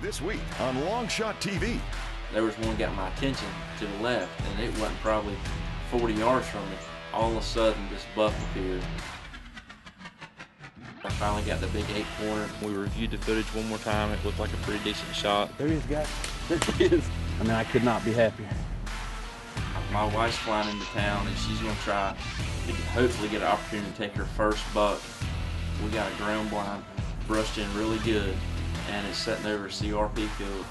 This week on Longshot TV. There was one got my attention to the left, and it wasn't probably 40 yards from me. All of a sudden, this buck appeared. I finally got the big 8-pointer. We reviewed the footage one more time. It looked like a pretty decent shot. There he is, guys. There he is. I mean, I could not be happier. My wife's flying into town, and she's going to try to hopefully get an opportunity to take her first buck. We got a ground blind brushed in really good, and it's sitting over a CRP field.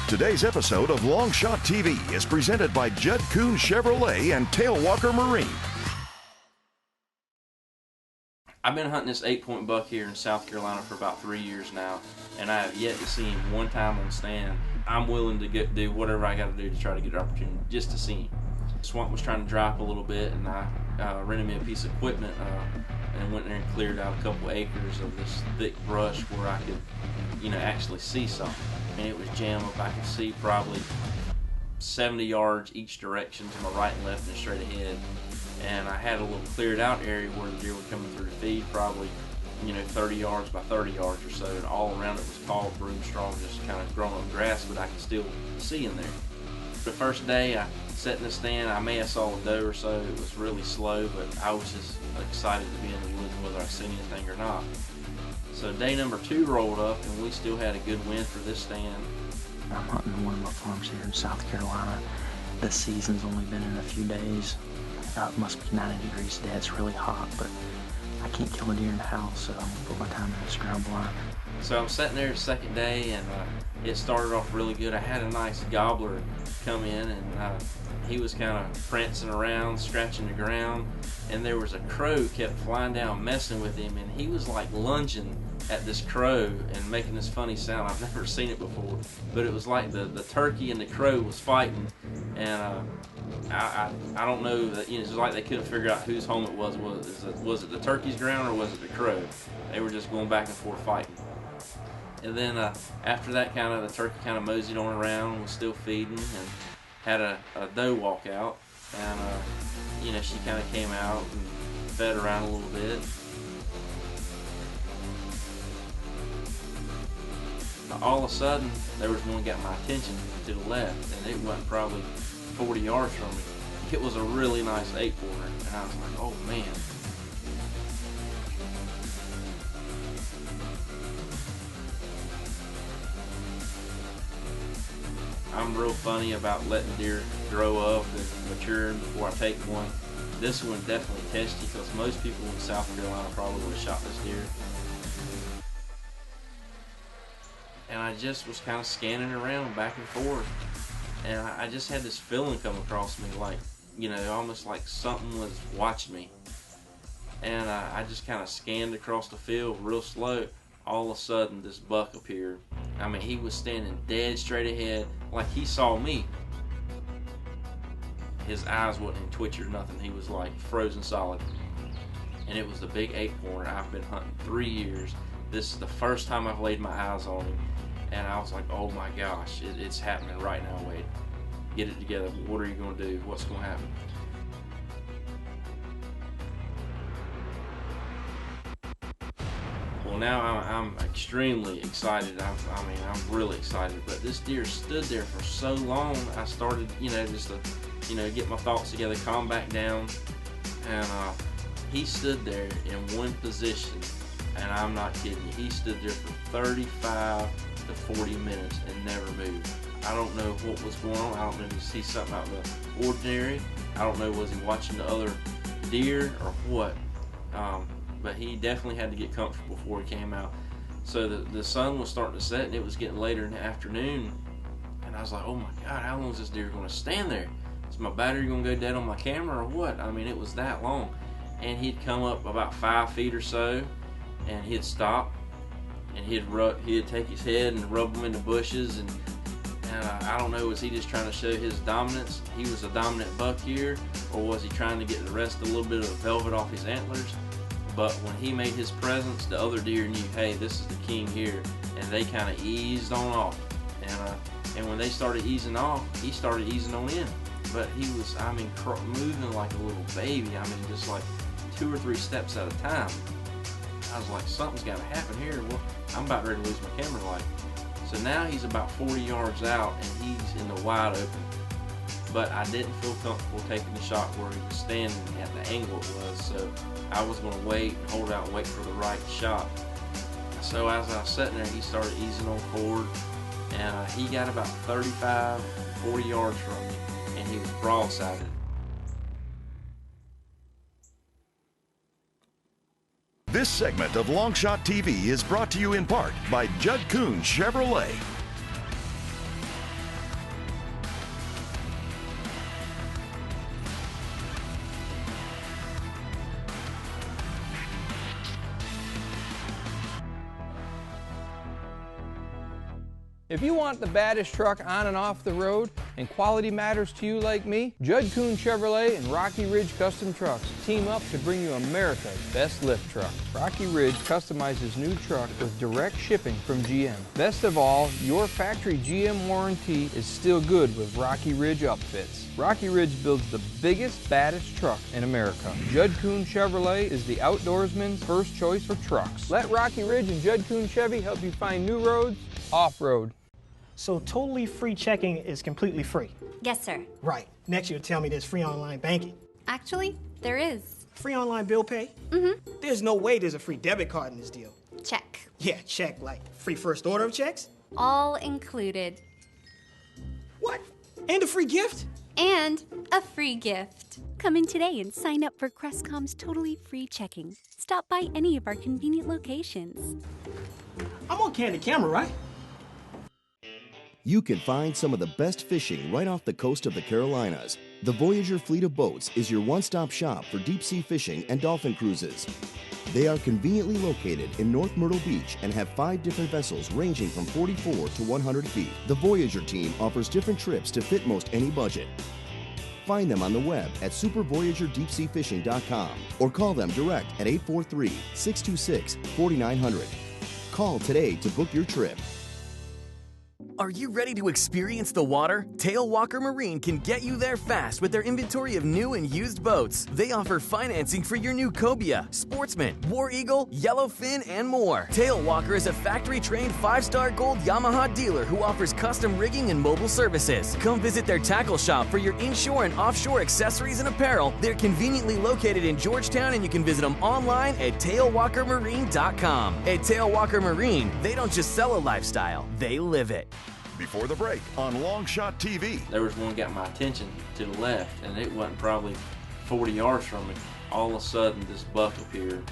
Today's episode of Longshot TV is presented by Judd Kuhn Chevrolet and Tailwalker Marine. I've been hunting this 8-point buck here in South Carolina for about 3 years now, and I have yet to see him one time on stand. I'm willing to do whatever I got to do to try to get an opportunity just to see him. The swamp was trying to dry up a little bit, and I rented me a piece of equipment and went there and cleared out a couple acres of this thick brush where I could, actually see something. And it was jammed up. I could see probably 70 yards each direction to my right and left and straight ahead. And I had a little cleared out area where the deer were coming through the feed, probably 30 yards by 30 yards or so, and all around it was tall broom straw, just kind of growing up grass, but I could still see in there. The first day I sat in the stand, I may have saw a doe or so. It was really slow, but I was just excited to be in the woods whether I seen anything or not. So day number 2 rolled up, and we still had a good wind for this stand. I'm hunting one of my farms here in South Carolina. This season's only been in a few days. It must be 90 degrees today. It's really hot, but I can't kill a deer in the house, so I'm gonna put my time in this ground blind. So I'm sitting there the second day, and it started off really good. I had a nice gobbler come in, and he was kind of prancing around, scratching the ground, and there was a crow kept flying down, messing with him, and he was like lunging at this crow and making this funny sound. I've never seen it before, but it was like the turkey and the crow was fighting, and I don't know that it's like they couldn't figure out whose home it was. Was it the turkey's ground or was it the crow? They were just going back and forth fighting. And then after that, the turkey kind of moseyed on around, was still feeding, and had a doe walk out, and she kind of came out and fed around a little bit. All of a sudden, there was one got my attention to the left, and it wasn't probably 40 yards from me. It was a really nice 8-pointer, and I was like, oh man. I'm real funny about letting deer grow up and mature before I take one. This one definitely testy, because most people in South Carolina probably would have shot this deer. And I just was kind of scanning around back and forth, and I just had this feeling come across me, like, almost like something was watching me. And I just kind of scanned across the field real slow. All of a sudden, this buck appeared. I mean, he was standing dead straight ahead, like he saw me. His eyes wasn't in twitch or nothing. He was like frozen solid. And it was the big 8-pointer. I've been hunting 3 years. This is the first time I've laid my eyes on him. And I was like, oh my gosh, it's happening right now, Wade. Get it together. What are you going to do? What's going to happen? Well, now I'm extremely excited. I'm really excited. But this deer stood there for so long, I started, just to, get my thoughts together, calm back down. And He stood there in one position, and I'm not kidding you. He stood there for 35 to 40 minutes and never moved. I don't know what was going on. I don't know if he see something out of the ordinary. I don't know, was he watching the other deer or what? But he definitely had to get comfortable before he came out. So the sun was starting to set, and it was getting later in the afternoon. And I was like, oh my God, how long is this deer going to stand there? Is my battery going to go dead on my camera or what? I mean, it was that long. And he'd come up about 5 feet or so, and he'd stop, and he'd take his head and rub them in the bushes. And I don't know, was he just trying to show his dominance? He was a dominant buck here, or was he trying to get the rest, a little bit of the velvet off his antlers? But when he made his presence, the other deer knew, hey, this is the king here, and they kind of eased on off. And when they started easing off, he started easing on in. But he was, I mean, moving like a little baby. I mean, just like 2 or 3 steps at a time. I was like, something's got to happen here. Well, I'm about ready to lose my camera light. So now he's about 40 yards out, and he's in the wide open. But I didn't feel comfortable taking the shot where he was standing at the angle it was. So I was going to wait and hold out and wait for the right shot. So as I was sitting there, he started easing on forward, and he got about 35, 40 yards from me, and he was broadsided. This segment of Longshot TV is brought to you in part by Judd Kuhn Chevrolet. If you want the baddest truck on and off the road and quality matters to you like me, Judd Kuhn Chevrolet and Rocky Ridge Custom Trucks team up to bring you America's best lift truck. Rocky Ridge customizes new truck with direct shipping from GM. Best of all, your factory GM warranty is still good with Rocky Ridge upfits. Rocky Ridge builds the biggest, baddest truck in America. Judd Kuhn Chevrolet is the outdoorsman's first choice for trucks. Let Rocky Ridge and Judd Kuhn Chevy help you find new roads, off-road. So totally free checking is completely free? Yes, sir. Right. Next you'll tell me there's free online banking. Actually, there is. Free online bill pay? Mm-hmm. There's no way there's a free debit card in this deal. Check. Yeah, check, like free first order of checks? All included. What? And a free gift? And a free gift. Come in today and sign up for Crestcom's totally free checking. Stop by any of our convenient locations. I'm on candid camera, right? You can find some of the best fishing right off the coast of the Carolinas. The Voyager fleet of boats is your one-stop shop for deep-sea fishing and dolphin cruises. They are conveniently located in North Myrtle Beach and have 5 different vessels ranging from 44 to 100 feet. The Voyager team offers different trips to fit most any budget. Find them on the web at supervoyagerdeepseafishing.com or call them direct at 843-626-4900. Call today to book your trip. Are you ready to experience the water? Tailwalker Marine can get you there fast with their inventory of new and used boats. They offer financing for your new Cobia, Sportsman, War Eagle, Yellowfin, and more. Tailwalker is a factory-trained 5-star gold Yamaha dealer who offers custom rigging and mobile services. Come visit their tackle shop for your inshore and offshore accessories and apparel. They're conveniently located in Georgetown, and you can visit them online at tailwalkermarine.com. At Tailwalker Marine, they don't just sell a lifestyle, they live it. Before the break on Longshot TV. There was one got my attention to the left, and it wasn't probably 40 yards from me. All of a sudden, this buck appeared.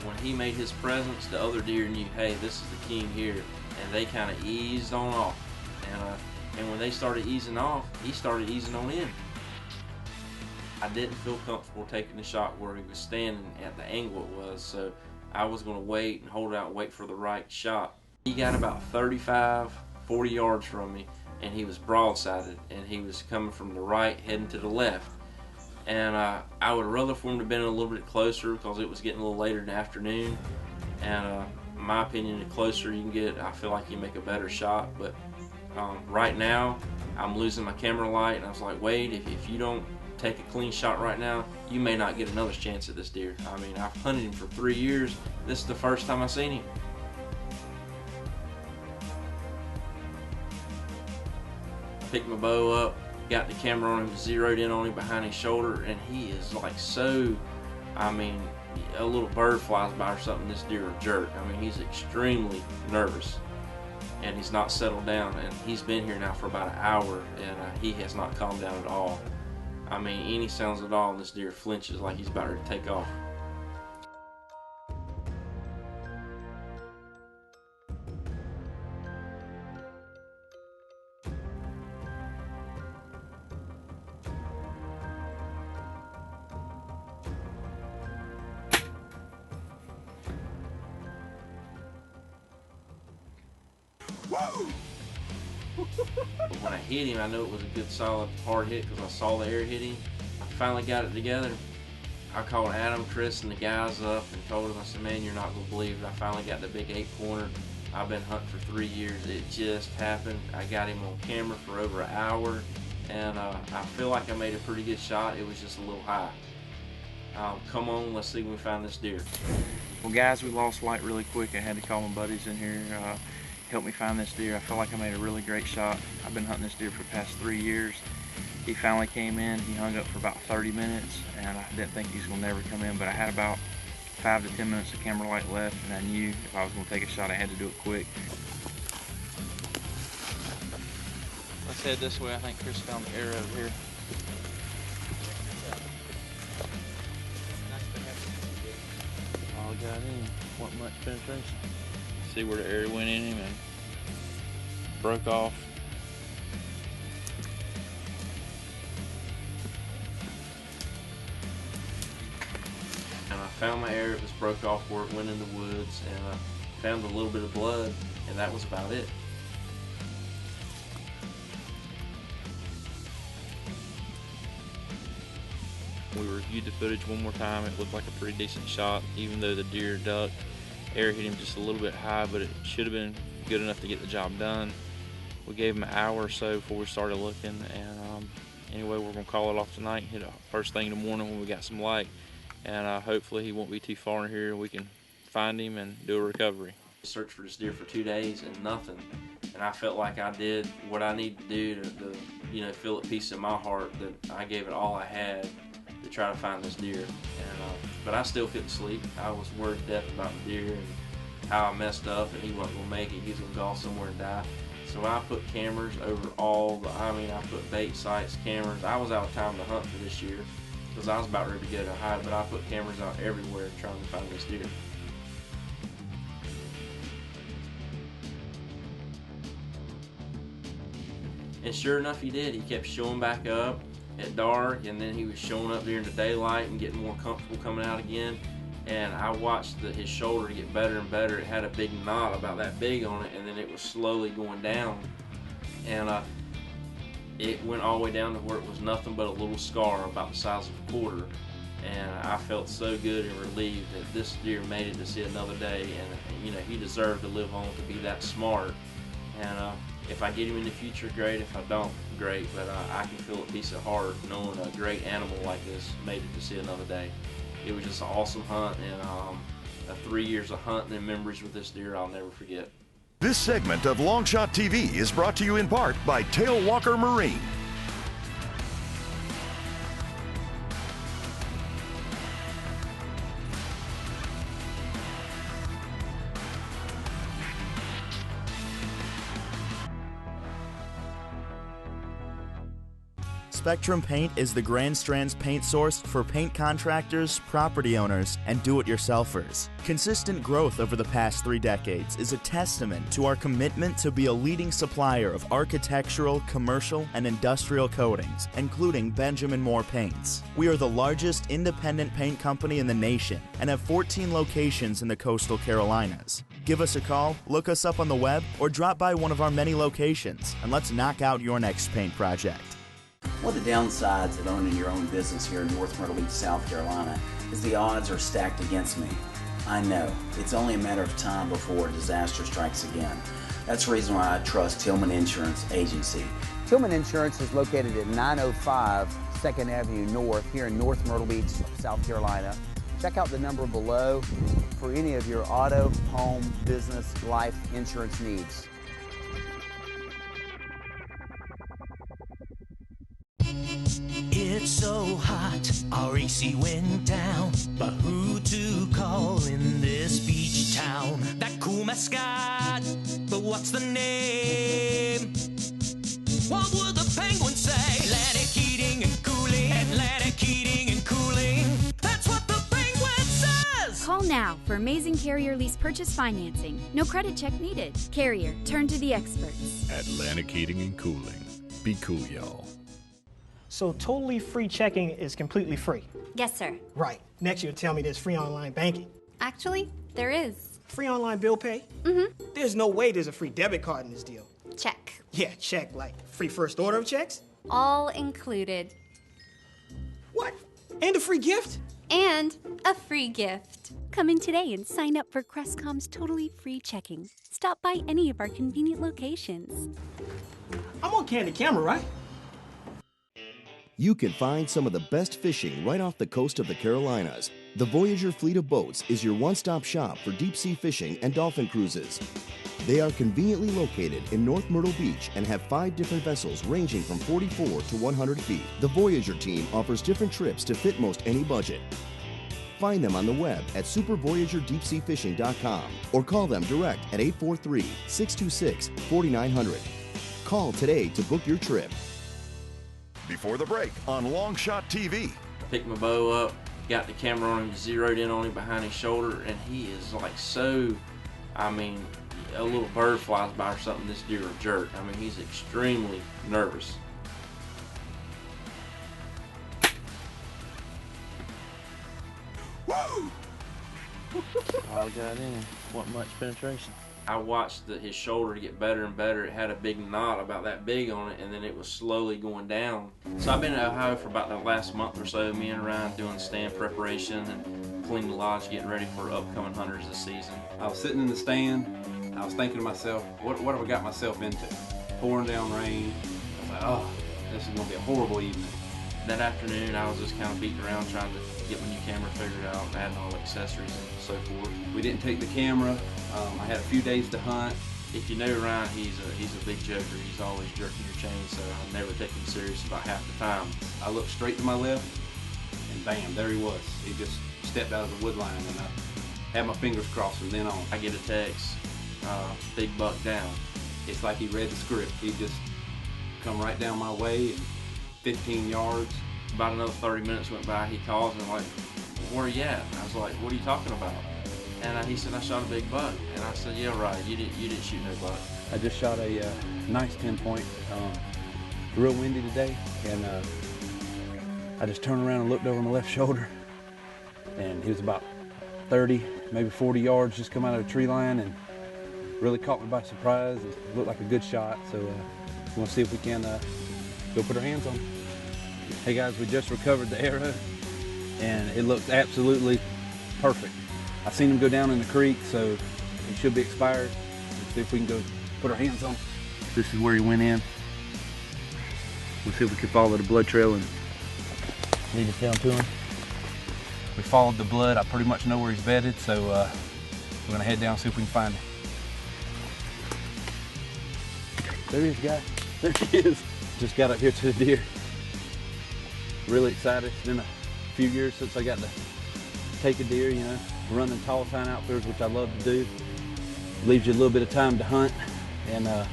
When he made his presence, the other deer knew, hey, this is the king here, and they kind of eased on off. And when they started easing off, he started easing on in. I didn't feel comfortable taking the shot where he was standing at the angle it was, so I was going to wait and hold out and wait for the right shot. He got about 35, 40 yards from me, and he was broadsided, and he was coming from the right, heading to the left. And I would rather for him to have been a little bit closer because it was getting a little later in the afternoon. And in my opinion, the closer you can get, I feel like you make a better shot. But right now, I'm losing my camera light, and I was like, Wade, if you don't take a clean shot right now, you may not get another chance at this deer. I mean, I've hunted him for 3 years. This is the first time I've seen him. Picked my bow up, got the camera on him, zeroed in on him behind his shoulder, and he is like so, I mean, a little bird flies by or something, this deer will jerk. I mean, he's extremely nervous, and he's not settled down, and he's been here now for about an hour, and he has not calmed down at all. I mean, any sounds at all, and this deer flinches like he's about ready to take off. But when I hit him, I knew it was a good, solid, hard hit because I saw the air hit him. I finally got it together. I called Adam, Chris, and the guys up and told them, I said, man, you're not going to believe it. I finally got the big 8-pointer. I've been hunting for 3 years. It just happened. I got him on camera for over an hour, and I feel like I made a pretty good shot. It was just a little high. Come on, let's see when we find this deer. Well, guys, we lost light really quick. I had to call my buddies in here. Help me find this deer. I feel like I made a really great shot. I've been hunting this deer for the past 3 years. He finally came in. He hung up for about 30 minutes, and I didn't think he was going to never come in, but I had about 5 to 10 minutes of camera light left, and I knew if I was going to take a shot, I had to do it quick. Let's head this way. I think Chris found the arrow over here. All got in. Wasn't much penetration. See where the arrow went in him and broke off. And I found my arrow. It was broke off where it went in the woods, and I found a little bit of blood, and that was about it. We reviewed the footage one more time. It looked like a pretty decent shot, even though the deer ducked. Air hit him just a little bit high, but it should have been good enough to get the job done. We gave him an hour or so before we started looking, and anyway, we're gonna call it off tonight, hit it first thing in the morning when we got some light, and hopefully he won't be too far in here and we can find him and do a recovery. Searched for this deer for 2 days and nothing, and I felt like I did what I need to do to you know, feel at peace in my heart that I gave it all I had to try to find this deer. But I still couldn't sleep. I was worried to death about the deer and how I messed up, and he wasn't gonna make it. He was gonna go somewhere and die. So I put cameras over all the, I put bait sites, cameras. I was out of time to hunt for this year because I was about ready to go to hide, but I put cameras out everywhere trying to find this deer. And sure enough, he did. He kept showing back up at dark, and then he was showing up during the daylight and getting more comfortable coming out again. And I watched his shoulder get better and better. It had a big knot about that big on it, and then it was slowly going down. And it went all the way down to where it was nothing but a little scar about the size of a quarter. And I felt so good and relieved that this deer made it to see another day, and you know, he deserved to live on, to be that smart. And if I get him in the future, great. If I don't, great. But I can feel a piece of heart knowing a great animal like this made it to see another day. It was just an awesome hunt, and 3 years of hunting and memories with this deer I'll never forget. This segment of Longshot TV is brought to you in part by Tailwalker Marine. Spectrum Paint is the Grand Strands paint source for paint contractors, property owners, and do-it-yourselfers. Consistent growth over the past 3 decades is a testament to our commitment to be a leading supplier of architectural, commercial, and industrial coatings, including Benjamin Moore paints. We are the largest independent paint company in the nation and have 14 locations in the coastal Carolinas. Give us a call, look us up on the web, or drop by one of our many locations, and let's knock out your next paint project. One of the downsides of owning your own business here in North Myrtle Beach, South Carolina, is the odds are stacked against me. I know. It's only a matter of time before disaster strikes again. That's the reason why I trust Tillman Insurance Agency. Tillman Insurance is located at 905 2nd Avenue North here in North Myrtle Beach, South Carolina. Check out the number below for any of your auto, home, business, life insurance needs. so hot, our AC went down. But who to call in this beach town? That cool mascot, but what's the name? What would the penguins say? Atlantic heating and cooling, Atlantic heating and cooling. That's what the penguin says! Call now for amazing Carrier lease purchase financing. No credit check needed. Carrier, turn to the experts. Atlantic Heating and Cooling. Be cool, y'all. So totally free checking is completely free. Yes, sir. Right. Next you'll tell me there's free online banking. Actually, there is. Free online bill pay? Mm-hmm. There's no way there's a free debit card in this deal. Check. Yeah, check, like free first order of checks? All included. What? And a free gift? And a free gift. Come in today and sign up for Crestcom's totally free checking. Stop by any of our convenient locations. I'm on candid camera, right? You can find some of the best fishing right off the coast of the Carolinas. The Voyager fleet of boats is your one-stop shop for deep-sea fishing and dolphin cruises. They are conveniently located in North Myrtle Beach and have 5 different vessels ranging from 44 to 100 feet. The Voyager team offers different trips to fit most any budget. Find them on the web at supervoyagerdeepseafishing.com or call them direct at 843-626-4900. Call today to book your trip. Before the break on Longshot TV. Picked my bow up, got the camera on him, zeroed in on him behind his shoulder, and he is like so, I mean, a little bird flies by or something, this deer will jerk. I mean, he's extremely nervous. Woo! All got in. Wasn't much penetration. I watched his shoulder get better and better. It had a big knot about that big on it, and then it was slowly going down. So I've been in Ohio for about the last month or so, me and Ryan doing stand preparation and cleaning the lodge, getting ready for upcoming hunters this season. I was sitting in the stand, I was thinking to myself, what have I got myself into? Pouring down rain. I was like, oh, this is gonna be a horrible evening. That afternoon, I was just kind of beating around trying to get my new camera figured out, adding all the accessories and so forth. We didn't take the camera. I had a few days to hunt. If you know Ryan, he's a big joker. He's always jerking your chain, so I never take him serious about half the time. I looked straight to my left, and bam, there he was. He just stepped out of the wood line, and I had my fingers crossed from then on. I get a text, big buck down. It's like he read the script. He just come right down my way, 15 yards. About another 30 minutes went by, he calls and I'm like, where are you at? I was like, what are you talking about? And he said, I shot a big buck. And I said, yeah, right, you didn't shoot no buck. I just shot a nice 10-point. Real windy today, and I just turned around and looked over my left shoulder, and he was about 30, maybe 40 yards, just come out of a tree line, and really caught me by surprise. It looked like a good shot, so we're gonna see if we can go put our hands on him. Hey guys, we just recovered the arrow, and it looks absolutely perfect. I seen him go down in the creek, so he should be expired. Let's see if we can go put our hands on him. This is where he went in. We'll see if we can follow the blood trail and lead us down to him. We followed the blood. I pretty much know where he's bedded, so we're gonna head down and see if we can find him. There he is, guys. There he is. Just got up here to the deer. Really excited. It's been a few years since I got to take a deer, you know, running tall sign outfitters, which I love to do. Leaves you a little bit of time to hunt, and I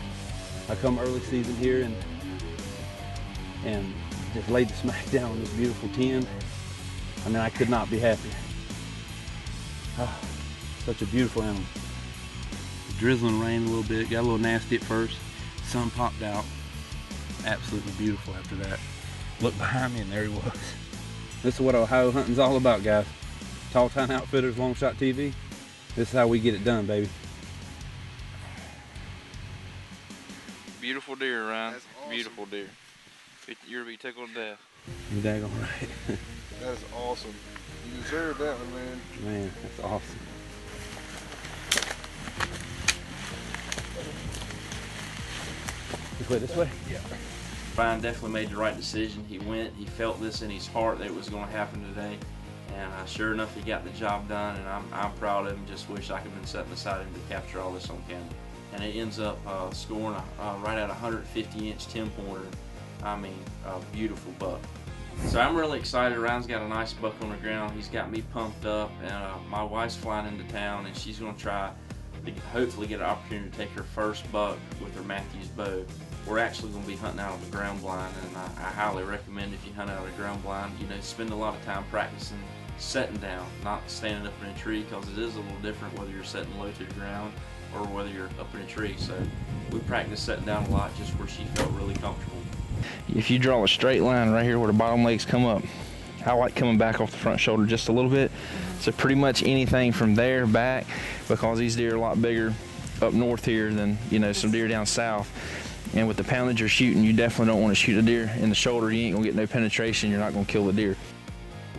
come early season here and just laid the smack down on this beautiful 10. I mean, I could not be happier. Oh, such a beautiful animal. Drizzling rain a little bit, got a little nasty at first. Sun popped out. Absolutely beautiful after that. Look behind me and there he was. This is what Ohio hunting's all about, guys. Tall Time Outfitters, Longshot TV. This is how we get it done, baby. Beautiful deer, Ryan. Awesome. Beautiful deer. You're gonna be tickled to death. You're daggone right. That is awesome. You deserve that one, man. Man, that's awesome. This way? Yeah. Ryan definitely made the right decision. He went, he felt this in his heart that it was going to happen today. And sure enough, he got the job done, and I'm proud of him. Just wish I could have been sitting beside him to capture all this on camera. And it ends up scoring right at a 150-inch 10-pointer. I mean, a beautiful buck. So I'm really excited. Ryan's got a nice buck on the ground. He's got me pumped up, and my wife's flying into town, and she's going to try to hopefully get an opportunity to take her first buck with her Matthews bow. We're actually going to be hunting out of the ground blind, and I highly recommend if you hunt out of the ground blind, you know, spend a lot of time practicing setting down, not standing up in a tree, because it is a little different whether you're setting low to the ground or whether you're up in a tree. So we practiced setting down a lot just where she felt really comfortable. If you draw a straight line right here where the bottom legs come up, I like coming back off the front shoulder just a little bit. So pretty much anything from there back, because these deer are a lot bigger up north here than, you know, some deer down south. And with the poundage you're shooting, you definitely don't want to shoot a deer in the shoulder. You ain't gonna get no penetration. You're not gonna kill the deer.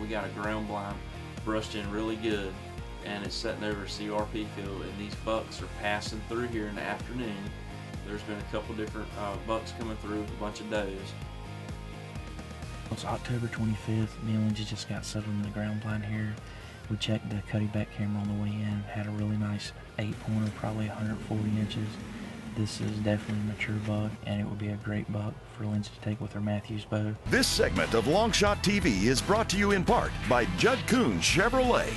We got a ground blind brushed in really good, and it's setting over a CRP field, and these bucks are passing through here in the afternoon. There's been a couple different bucks coming through with a bunch of does. It's October 25th. Me and Lindsey just got settled in the ground blind here. We checked the cutting back camera on the way in. Had a really nice 8-pointer, probably 140 inches. This is definitely a mature buck, and it would be a great buck for Lindsey to take with her Matthews bow. This segment of Longshot TV is brought to you in part by Judd Kuhn Chevrolet.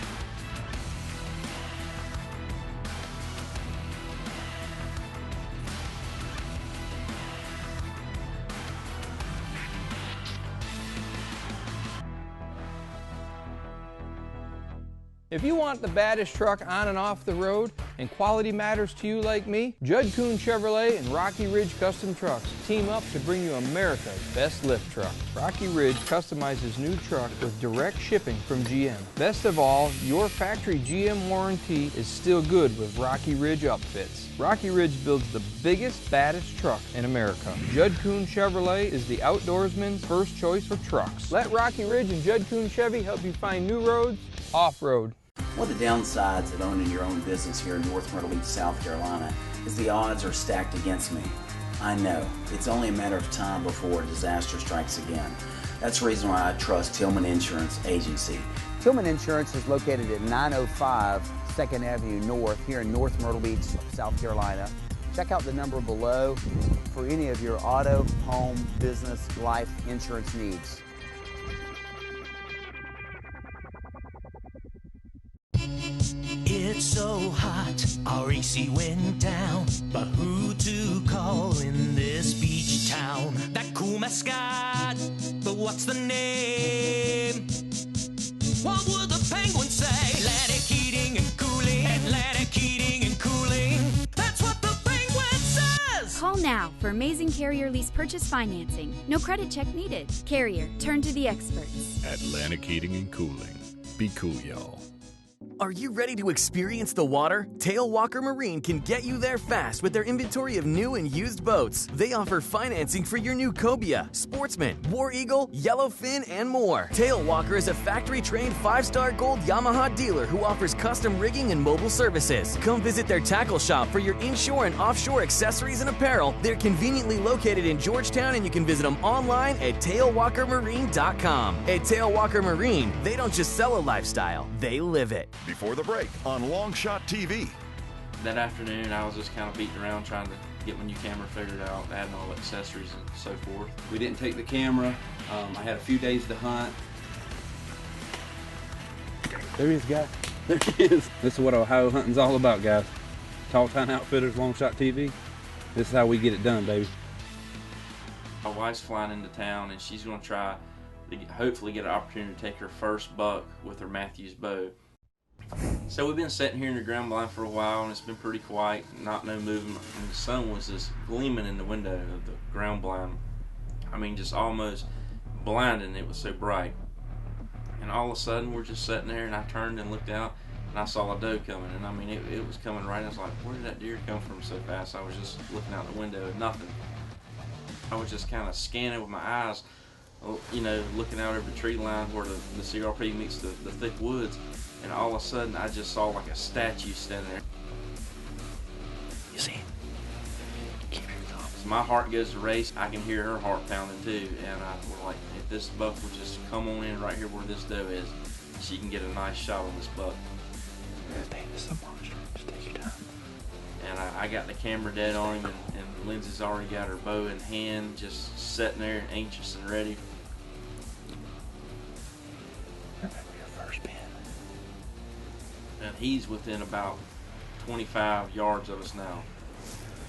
If you want the baddest truck on and off the road and quality matters to you like me, Judd Kuhn Chevrolet and Rocky Ridge Custom Trucks team up to bring you America's best lift truck. Rocky Ridge customizes new truck with direct shipping from GM. Best of all, your factory GM warranty is still good with Rocky Ridge upfits. Rocky Ridge builds the biggest, baddest truck in America. Judd Kuhn Chevrolet is the outdoorsman's first choice for trucks. Let Rocky Ridge and Judd Kuhn Chevy help you find new roads, off-road. One of the downsides of owning your own business here in North Myrtle Beach, South Carolina, is the odds are stacked against me. I know. It's only a matter of time before disaster strikes again. That's the reason why I trust Tillman Insurance Agency. Tillman Insurance is located at 905 2nd Avenue North here in North Myrtle Beach, South Carolina. Check out the number below for any of your auto, home, business, life insurance needs. It's so hot, our AC went down. But who to call in this beach town? That cool mascot, but what's the name? What would the penguin say? Atlantic heating and cooling, Atlantic heating and cooling. That's what the penguin says! Call now for amazing Carrier lease purchase financing. No credit check needed. Carrier, turn to the experts. Atlantic Heating and Cooling. Be cool, y'all. Are you ready to experience the water? Tailwalker Marine can get you there fast with their inventory of new and used boats. They offer financing for your new Cobia, Sportsman, War Eagle, Yellowfin, and more. Tailwalker is a factory-trained 5-star gold Yamaha dealer who offers custom rigging and mobile services. Come visit their tackle shop for your inshore and offshore accessories and apparel. They're conveniently located in Georgetown, and you can visit them online at tailwalkermarine.com. At Tailwalker Marine, they don't just sell a lifestyle, they live it. Before the break on Longshot TV. That afternoon, I was just kind of beating around trying to get my new camera figured out, adding all the accessories and so forth. We didn't take the camera. I had a few days to hunt. There he is, guys. There he is. This is what Ohio hunting's all about, guys. Tall Time Outfitters, Longshot TV. This is how we get it done, baby. My wife's flying into town, and she's going to try to hopefully get an opportunity to take her first buck with her Matthews bow. So we've been sitting here in the ground blind for a while, and it's been pretty quiet, not no movement, and the sun was just gleaming in the window of the ground blind. I mean, just almost blinding, it was so bright. And all of a sudden, we're just sitting there, and I turned and looked out, and I saw a doe coming, and I mean, it was coming right. I was like, where did that deer come from so fast? I was just looking out the window and nothing. I was just kind of scanning with my eyes, you know, looking out over the tree line where the CRP meets the thick woods. And all of a sudden, I just saw like a statue standing there. You see? Keep your thoughts. So my heart goes to race. I can hear her heart pounding too. And we're like, if this buck would just come on in right here where this doe is, she can get a nice shot on this buck. This is a monster. Just take your time. And I got the camera dead on him, and Lindsey's already got her bow in hand, just sitting there anxious and ready. and he's within about 25 yards of us now.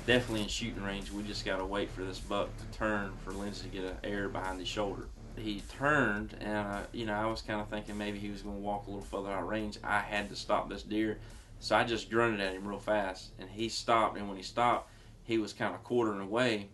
Definitely in shooting range. We just got to wait for this buck to turn for Lindsey to get an air behind his shoulder. He turned, and I was kind of thinking maybe he was going to walk a little further out of range. I had to stop this deer, so I just grunted at him real fast, and he stopped. And when he stopped, he was kind of quartering away.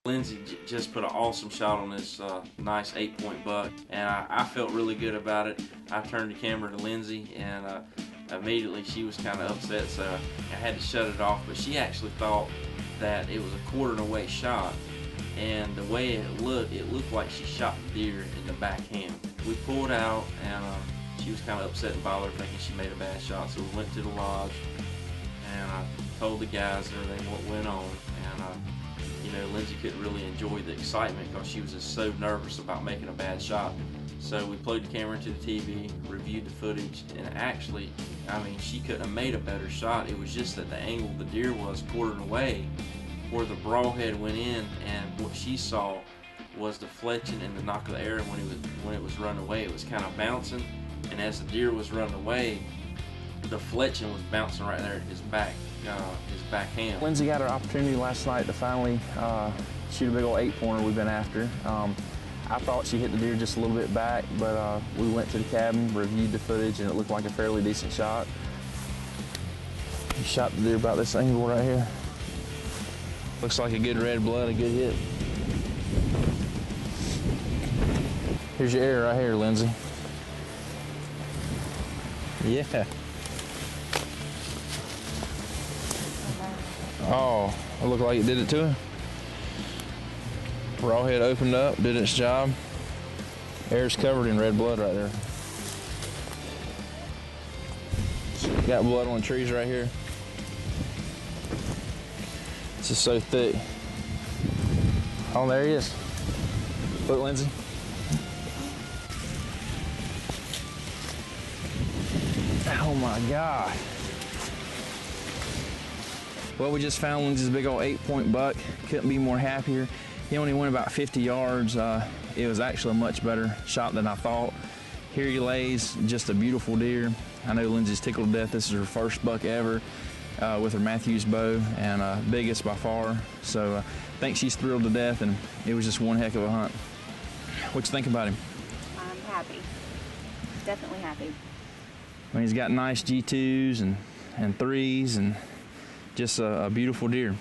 Lindsey just put an awesome shot on this nice 8-point buck, and I felt really good about it. I turned the camera to Lindsey, and immediately she was kind of upset, so I had to shut it off. But she actually thought that it was a quartering away shot, and the way it looked like she shot the deer in the backhand. We pulled out, and she was kind of upset and bothered, thinking she made a bad shot. So we went to the lodge, and I told the guys everything what went on, and Lindsey couldn't really enjoy the excitement because she was just so nervous about making a bad shot. So we plugged the camera into the TV, reviewed the footage, and actually, she couldn't have made a better shot. It was just that the angle the deer was quartering away, where the broadhead went in, and what she saw was the fletching and the knock of the arrow when it was running away. It was kind of bouncing, and as the deer was running away, the fletching was bouncing right there at his backhand. Lindsey got her opportunity last night to finally shoot a big old 8-pointer we've been after. I thought she hit the deer just a little bit back, but we went to the cabin, reviewed the footage, and it looked like a fairly decent shot. He shot the deer about this angle right here. Looks like a good red blood, a good hit. Here's your arrow right here, Lindsey. Yeah. Oh, it looked like it did it to him. Rawhead opened up, did its job. Air's covered in red blood right there. Got blood on the trees right here. This is so thick. Oh, there he is. Look, Lindsey. Oh my God. Well, we just found Lindsey's big old 8-point buck. Couldn't be more happier. He only went about 50 yards. It was actually a much better shot than I thought. Here he lays, just a beautiful deer. I know Lindsey's tickled to death. This is her first buck ever with her Matthews bow, and biggest by far. So I think she's thrilled to death, and it was just one heck of a hunt. What you think about him? I'm happy. Definitely happy. He's got nice G2s and 3s, and just a beautiful deer.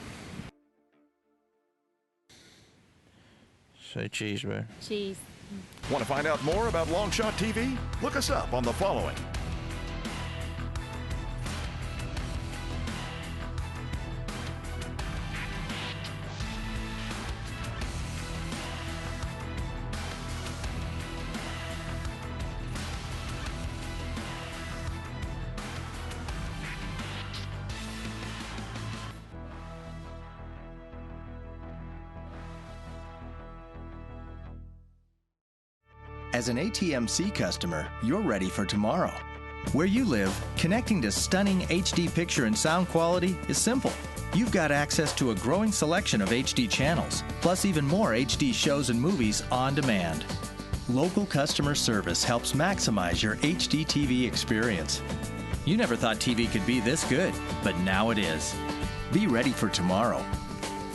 Say cheese, bro. Cheese. Want to find out more about Longshot TV? Look us up on the following. As an ATMC customer, you're ready for tomorrow. Where you live, connecting to stunning HD picture and sound quality is simple. You've got access to a growing selection of HD channels, plus even more HD shows and movies on demand. Local customer service helps maximize your HD TV experience. You never thought TV could be this good, but now it is. Be ready for tomorrow.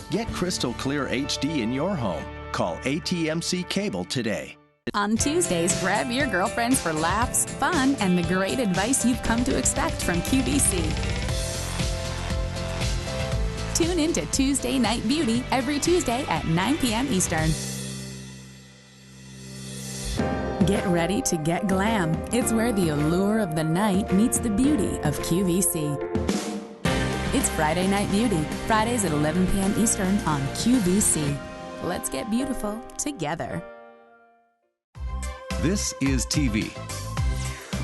Get crystal clear HD in your home. Call ATMC Cable today. On Tuesdays, grab your girlfriends for laughs, fun, and the great advice you've come to expect from QVC. Tune in to Tuesday Night Beauty every Tuesday at 9 p.m. Eastern. Get ready to get glam. It's where the allure of the night meets the beauty of QVC. It's Friday Night Beauty, Fridays at 11 p.m. Eastern on QVC. Let's get beautiful together. This is TV.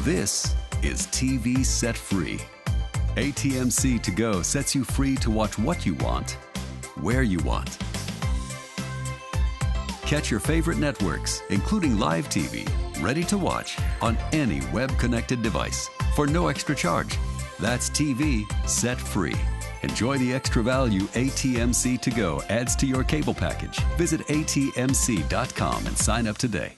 This is TV Set Free. ATMC To Go sets you free to watch what you want, where you want. Catch your favorite networks, including live TV, ready to watch on any web-connected device for no extra charge. That's TV Set Free. Enjoy the extra value ATMC To Go adds to your cable package. Visit atmc.com and sign up today.